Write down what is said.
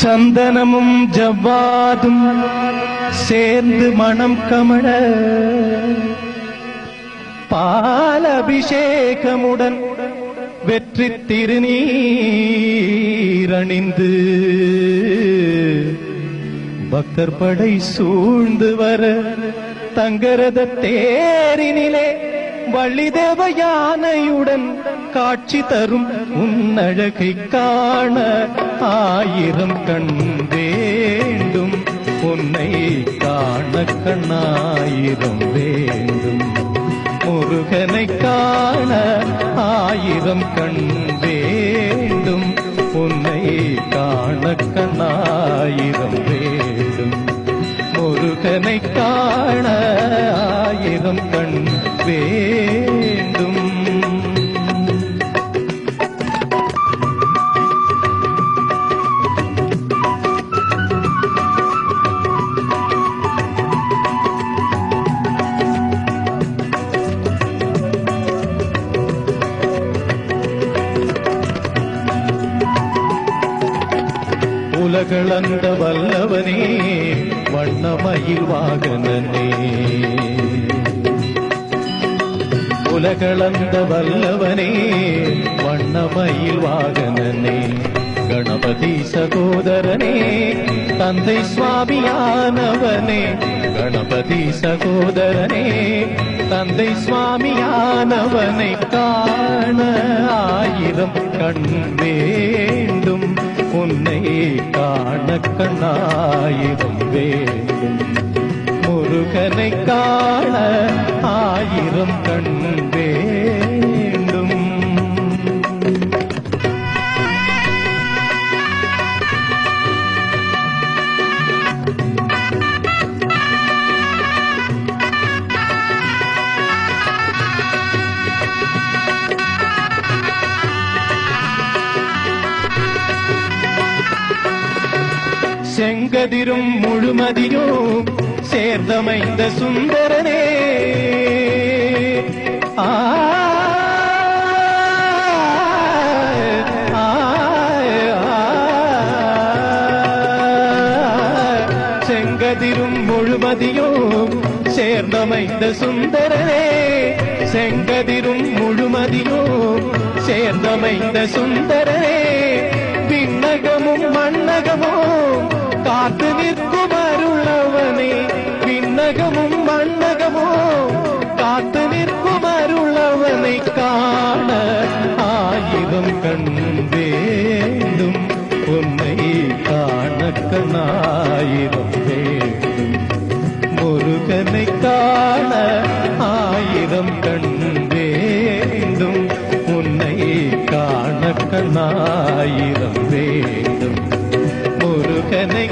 சந்தனமும் ஜவ்வாதும் சேர்ந்து மணம் கமழ பால் அபிஷேகமுடன் வெற்றி திருநீரணிந்து பக்தர் படை சூழ்ந்து வர தங்கரத தேரினிலே வள்ளிதேவ யானையுடன் காட்சி தரும் உன்னழகை காண ஆயிரம் கண் வேண்டும், உன்னை காண கண்ணாயிரம் வேண்டும். முருகனை காண ஆயிரம் கண் வேண்டும், உன்னை காண கண்ணாயிரம் வேண்டும். முருகனை காண ஆயிரம் கண் வேண்டும். உலகளந்த வல்லவனே வண்ணமயில் வாகனனே, உலகளந்த வல்லவனே வண்ணமயில் வாகனனே, கணபதி சகோதரனே தந்தை சுவாமியானவனே, கணபதி சகோதரனே தந்தை சுவாமியானவனை காண ஆயிரம் கண் வேண்டும், உன்னை காண கண்ணாயிரம் வேண்டும். முருகனை காண ஆயிரம் கண் வேண்டும். செங்கதிரும் முழுமதியும் சேர்ந்தமைந்த சுந்தரனே, செங்கதிரும் முழுமதியும் சேர்ந்தமைந்த சுந்தரனே, செங்கதிரும் முழுமதியும் சேர்ந்தமைந்த சுந்தரனே, விண்ணகமும் மண்ணகமும் காத்து நிற்கும் அருளவனே, விண்ணகமும் மண்ணகமும் காத்து நிற்கும் அருளவனை காண ஆயிரம் கண் வேண்டும், உன்னை காண கண்ணாயிரம் வேண்டும். முருகனை காண ஆயிரம் கண் வேண்டும், உன்னை காண கண்ணாயிரம் வேண்டும். முருகனை